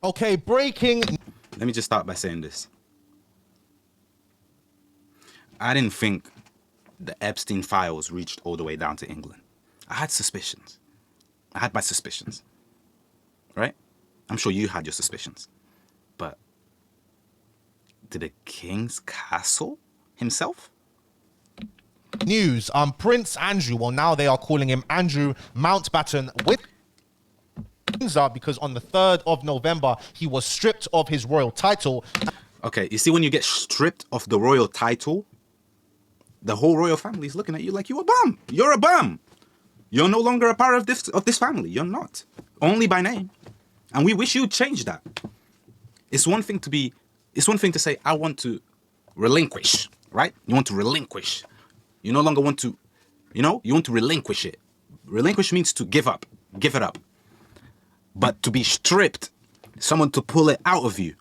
Okay, breaking. Let me just start by saying this. I didn't think the Epstein files reached all the way down to England. I had suspicions. I had my suspicions. Right? I'm sure you had your suspicions. But did the King's Castle himself? News. Prince Andrew, well, now they are calling him Andrew Mountbatten Windsor because on the 3rd of November, he was stripped of his royal title. Okay, you see, when you get stripped of the royal title, the whole royal family is looking at you like you're a bum. You're a bum. You're no longer a part of this family. You're not. Only by name. And we wish you'd change that. It's one thing to say, I want to relinquish, right? You want to relinquish. You no longer want to, you want to relinquish it. Relinquish means to give up, give it up. But to be stripped, someone to pull it out of you.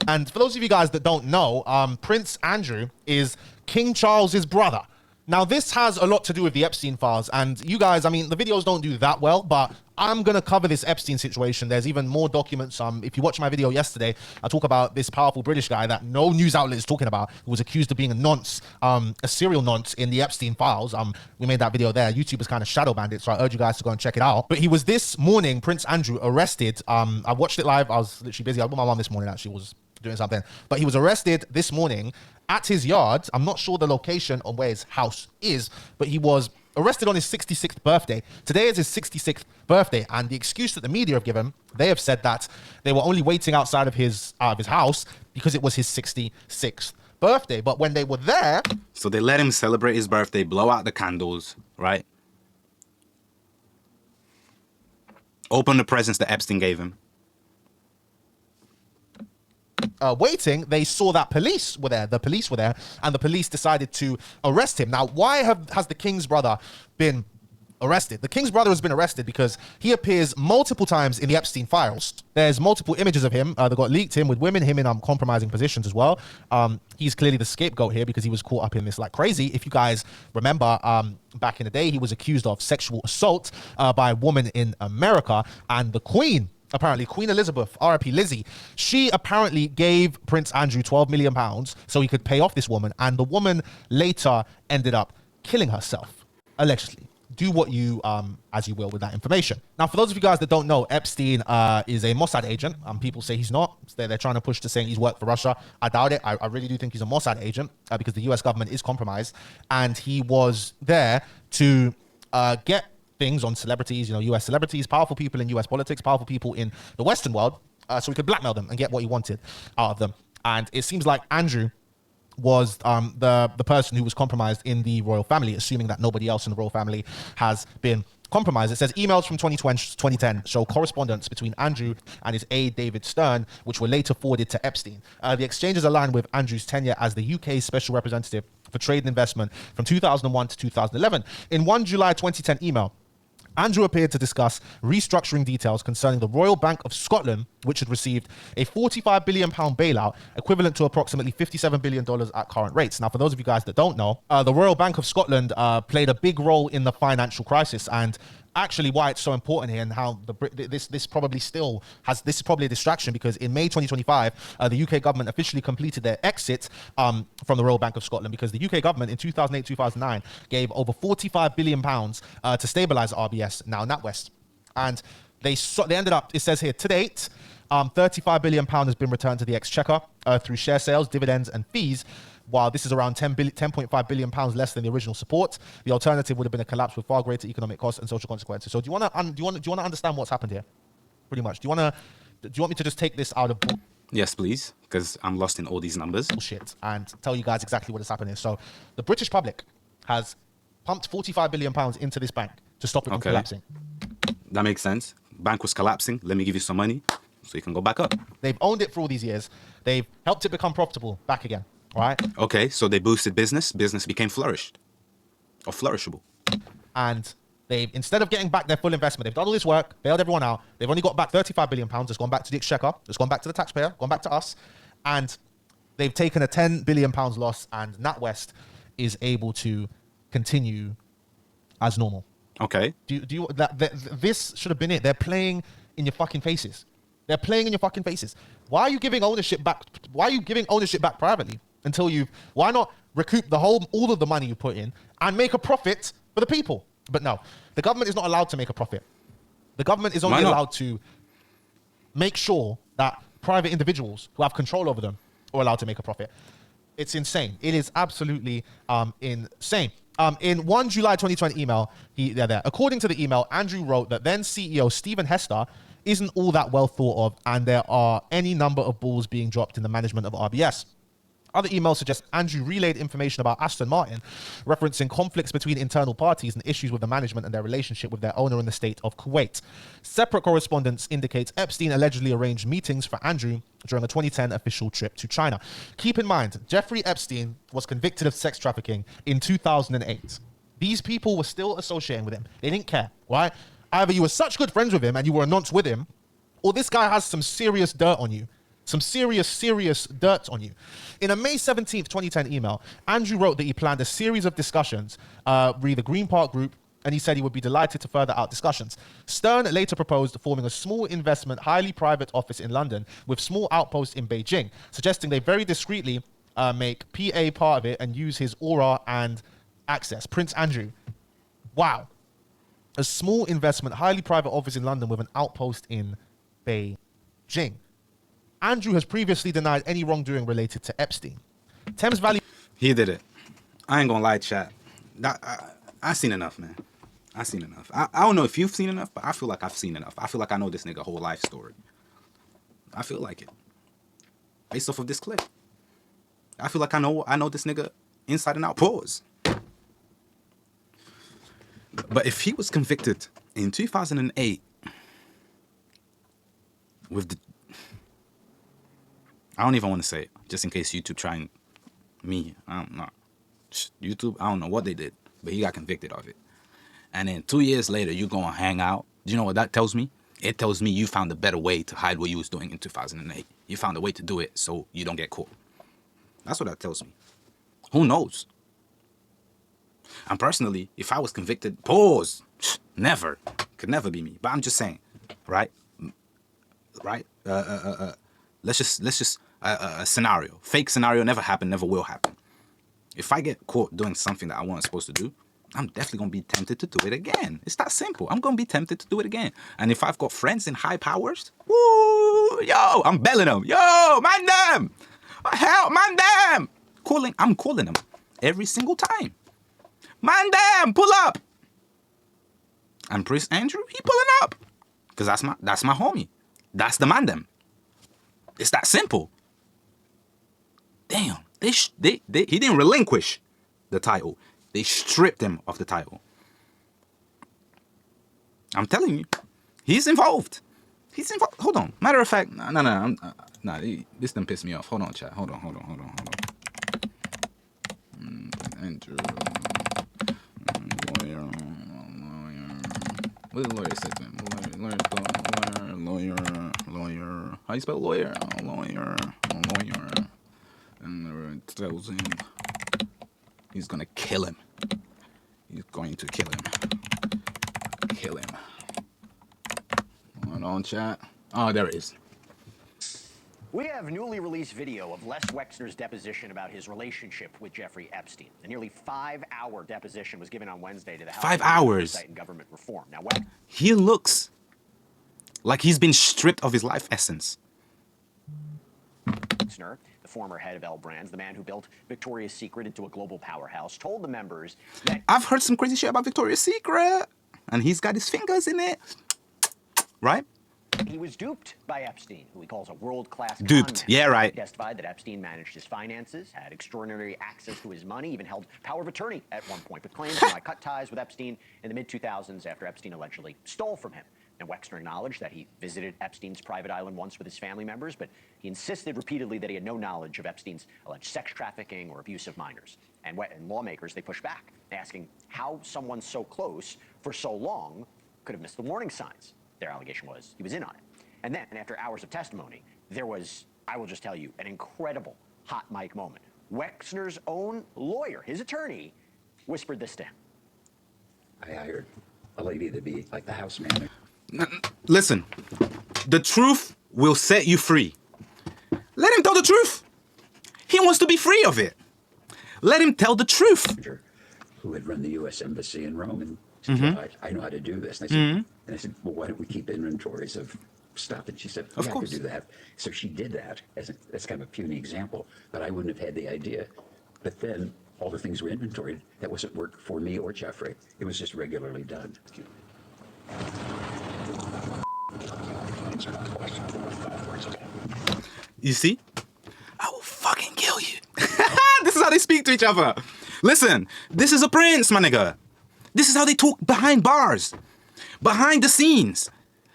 And for those of you guys that don't know, Prince Andrew is King Charles's brother. Now, this has a lot to do with the Epstein files. And you guys, I mean, the videos don't do that well, but I'm going to cover this Epstein situation. There's even more documents. If you watched my video yesterday, I talk about this powerful British guy that no news outlet is talking about, who was accused of being a nonce, a serial nonce in the Epstein files. We made that video there. YouTube is kind of shadow banned it, so I urge you guys to go and check it out. But he was this morning, Prince Andrew, arrested. I watched it live. I was literally busy. I was with my mom this morning, actually, was doing something. But he was arrested this morning at his yard. I'm not sure the location on where his house is, but he was arrested on his 66th birthday. Today is his 66th birthday, and the excuse that the media have given, they have said that they were only waiting outside of his house because it was his 66th birthday. But when they were there... So they let him celebrate his birthday, blow out the candles, right? Open the presents that Epstein gave him. Waiting, they saw that police were there. The police were there, and the police decided to arrest him. Now, why has the King's brother been arrested? The King's brother has been arrested because he appears multiple times in the Epstein files. There's multiple images of him that got leaked, him with women, him in compromising positions as well. He's clearly the scapegoat here because he was caught up in this like crazy. If you guys remember, back in the day, he was accused of sexual assault by a woman in America, and the Queen, apparently, Queen Elizabeth, RIP Lizzie, she apparently gave Prince Andrew £12 million so he could pay off this woman, and the woman later ended up killing herself, allegedly. Do what you, as you will with that information. Now, for those of you guys that don't know, Epstein is a Mossad agent. People say he's not. They're trying to push to saying he's worked for Russia. I doubt it. I really do think he's a Mossad agent because the US government is compromised, and he was there to get things on celebrities, US celebrities, powerful people in US politics, powerful people in the Western world, so he could blackmail them and get what he wanted out of them. And it seems like Andrew was the person who was compromised in the royal family, assuming that nobody else in the royal family has been compromised. It says emails from 2010 show correspondence between Andrew and his aide David Stern, which were later forwarded to Epstein. The exchanges align with Andrew's tenure as the UK's special representative for trade and investment from 2001 to 2011. In one July 2010 email, Andrew appeared to discuss restructuring details concerning the Royal Bank of Scotland, which had received a £45 billion bailout, equivalent to approximately $57 billion at current rates. Now, for those of you guys that don't know, the Royal Bank of Scotland played a big role in the financial crisis, and actually why it's so important here, and how this is probably a distraction, because in May 2025, the UK government officially completed their exit from the Royal Bank of Scotland, because the UK government in 2008-2009 gave over £45 billion to stabilize RBS, now NatWest, and they ended up, it says here, to date, £35 billion has been returned to the Exchequer through share sales, dividends, and fees. While this is around £10.5 billion less than the original support, the alternative would have been a collapse with far greater economic costs and social consequences. So do you want to understand what's happened here? Pretty much. Do you want me to just take this out of Yes, please, because I'm lost in all these numbers. bullshit and tell you guys exactly what has happened here? So the British public has pumped £45 billion into this bank to stop it from collapsing. That makes sense. Bank was collapsing. Let me give you some money so you can go back up. They've owned it for all these years. They've helped it become profitable back again. Right. Okay, so they boosted business. Business became flourishable. And they've, instead of getting back their full investment, they've done all this work, bailed everyone out. They've only got back £35 billion. It's gone back to the Exchequer. It's gone back to the taxpayer. Gone back to us. And they've taken a £10 billion loss, and NatWest is able to continue as normal. Okay. This should have been it. They're playing in your fucking faces. They're playing in your fucking faces. Why are you giving ownership back? Why are you giving ownership back privately until you? Why not recoup all of the money you put in and make a profit for the people? But no, the government is not allowed to make a profit. The government is only allowed to make sure that private individuals who have control over them are allowed to make a profit. It's insane. It is absolutely insane. In 1 July 2020 email, according to the email, Andrew wrote that then CEO Stephen Hester isn't all that well thought of, and there are any number of balls being dropped in the management of RBS. Other emails suggest Andrew relayed information about Aston Martin, referencing conflicts between internal parties and issues with the management and their relationship with their owner in the state of Kuwait. Separate correspondence indicates Epstein allegedly arranged meetings for Andrew during a 2010 official trip to China. Keep in mind, Jeffrey Epstein was convicted of sex trafficking in 2008. These people were still associating with him. They didn't care, right? Either you were such good friends with him and you were a nonce with him, or this guy has some serious dirt on you. Some serious dirt on you. In a May 17th, 2010 email, Andrew wrote that he planned a series of discussions with the Green Park Group, and he said he would be delighted to further out discussions. Stern later proposed forming a small investment, highly private office in London with small outposts in Beijing, suggesting they very discreetly make PA part of it and use his aura and access. Prince Andrew. Wow. A small investment, highly private office in London with an outpost in Beijing. Andrew has previously denied any wrongdoing related to Epstein. Thames Valley... He did it. I ain't gonna lie, chat. I seen enough, man. I seen enough. I don't know if you've seen enough, but I feel like I've seen enough. I feel like I know this nigga whole life story. I feel like it. Based off of this clip. I feel like I know this nigga inside and out. Pause. But if he was convicted in 2008 with the... I don't even want to say it, just in case YouTube trying me. I don't know. YouTube, I don't know what they did, but he got convicted of it. And then 2 years later, you go and hang out. Do you know what that tells me? It tells me you found a better way to hide what you was doing in 2008. You found a way to do it so you don't get caught. That's what that tells me. Who knows? And personally, if I was convicted, pause. Never. Could never be me. But I'm just saying, right? Right? Let's just a scenario. Fake scenario, never happened, never will happen. If I get caught doing something that I wasn't supposed to do, I'm definitely going to be tempted to do it again. It's that simple. I'm going to be tempted to do it again. And if I've got friends in high powers, woo, yo, I'm belling them. Yo, man them. Hell, man them. I'm calling them every single time. Man them, pull up. And Prince Andrew, he pulling up. Because that's my homie. That's the man them. It's that simple. Damn, he didn't relinquish the title. They stripped him of the title. I'm telling you, he's involved. He's involved. Hold on. Matter of fact, this done pissed me off. Hold on, chat. Hold on. Andrew, lawyer. What did the lawyer say to him? Lawyer. How you spell lawyer? Lawyer. And it tells him he's gonna kill him. He's going to kill him. Hold on, chat. Oh, there it is. We have newly released video of Les Wexner's deposition about his relationship with Jeffrey Epstein. A nearly 5-hour deposition was given on Wednesday to the House 5 hours. Oversight and Government Reform. Now, he looks like he's been stripped of his life essence. Wexner, the former head of L Brands, the man who built Victoria's Secret into a global powerhouse, told the members that... I've heard some crazy shit about Victoria's Secret, and he's got his fingers in it, right? He was duped by Epstein, who he calls a world-class duped. Yeah, right. He testified that Epstein managed his finances, had extraordinary access to his money, even held power of attorney at one point, but claimed he might cut ties with Epstein in the mid-2000s after Epstein allegedly stole from him. And Wexner acknowledged that he visited Epstein's private island once with his family members, but he insisted repeatedly that he had no knowledge of Epstein's alleged sex trafficking or abuse of minors. And lawmakers, they pushed back, asking how someone so close for so long could have missed the warning signs. Their allegation was he was in on it. And then, after hours of testimony, there was, I will just tell you, an incredible hot mic moment. Wexner's own lawyer, his attorney, whispered this to him. I hired a lady to be like the house manager. Listen, the truth will set you free. Let him tell the truth. He wants to be free of it. Let him tell the truth. Who had run the U.S. Embassy in Rome and said, well, I know how to do this. And I said, well, why don't we keep inventories of stuff? And she said, Of yeah, I course. could do that. So she did that. That's kind of a puny example, but I wouldn't have had the idea. But then all the things were inventoried. That wasn't work for me or Jeffrey. It was just regularly done. You see? I will fucking kill you. This is how they speak to each other. Listen, this is a prince, my nigga. This is how they talk behind bars. Behind the scenes.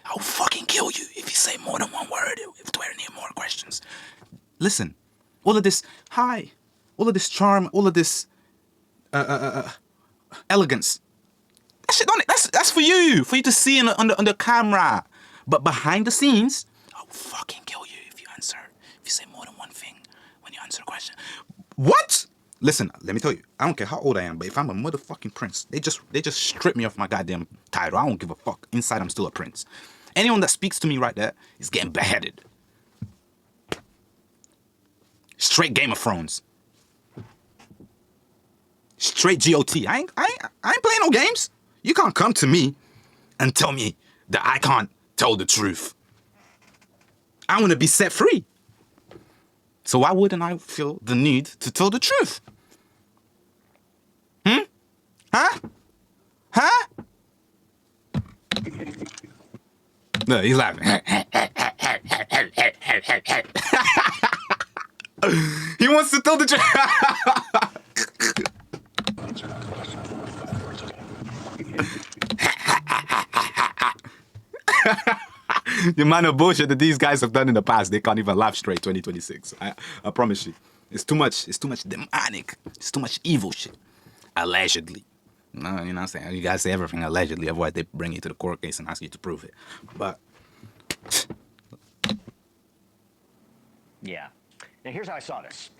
I will fucking kill you if you say more than one word, if there are any more questions. Listen, all of this all of this charm, all of this elegance. That shit on it. That's for you to see on the camera. But behind the scenes, I will fucking kill you if you say more than one thing when you answer a question. What? Listen, let me tell you, I don't care how old I am, but if I'm a motherfucking prince, they just strip me of my goddamn title. I don't give a fuck. Inside, I'm still a prince. Anyone that speaks to me right there is getting beheaded. Straight Game of Thrones. Straight GOT. I ain't playing no games. You can't come to me and tell me that I can't tell the truth. I want to be set free. So why wouldn't I feel the need to tell the truth? Huh? No, he's laughing. He wants to tell the truth. The amount of bullshit that these guys have done in the past, they can't even laugh straight 2026. I promise you. It's too much demonic. It's too much evil shit. Allegedly. No, you know what I'm saying? You guys say everything allegedly, otherwise they bring you to the court case and ask you to prove it. But Yeah. Now, here's how I saw this.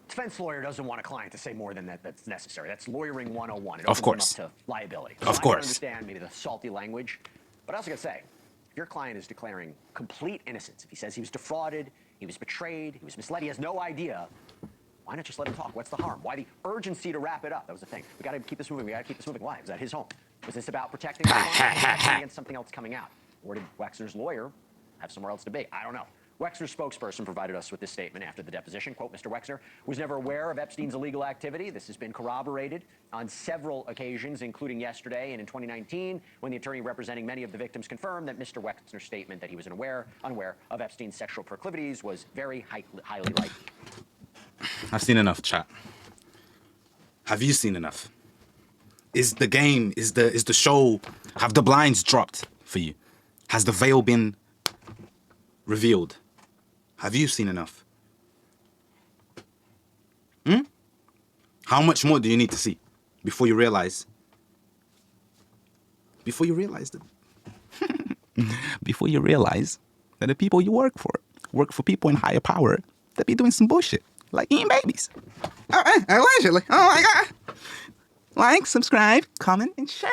Defense lawyer doesn't want a client to say more than that's necessary. That's lawyering 101. It Of opens course. them up to liability. Of I course. can understand maybe the salty language, but I also got to say, if your client is declaring complete innocence, if he says he was defrauded, he was betrayed, he was misled, he has no idea, why not just let him talk? What's the harm? Why the urgency to wrap it up? That was the thing. We got to keep this moving. We got to keep this moving. Why? Was that his home? Was this about protecting the client, protecting against something else coming out? Or did Wexner's lawyer have somewhere else to be? I don't know. Wexner's spokesperson provided us with this statement after the deposition. Quote, Mr. Wexner was never aware of Epstein's illegal activity. This has been corroborated on several occasions, including yesterday and in 2019, when the attorney representing many of the victims confirmed that Mr. Wexner's statement that he was unaware of Epstein's sexual proclivities was very highly likely. I've seen enough, chat. Have you seen enough? Is the game, is the show, have the blinds dropped for you? Has the veil been revealed? Have you seen enough? How much more do you need to see before you realize? Before you realize that the people you work for people in higher power that be doing some bullshit, like eating babies. Allegedly. Oh my God. Like, subscribe, comment, and share.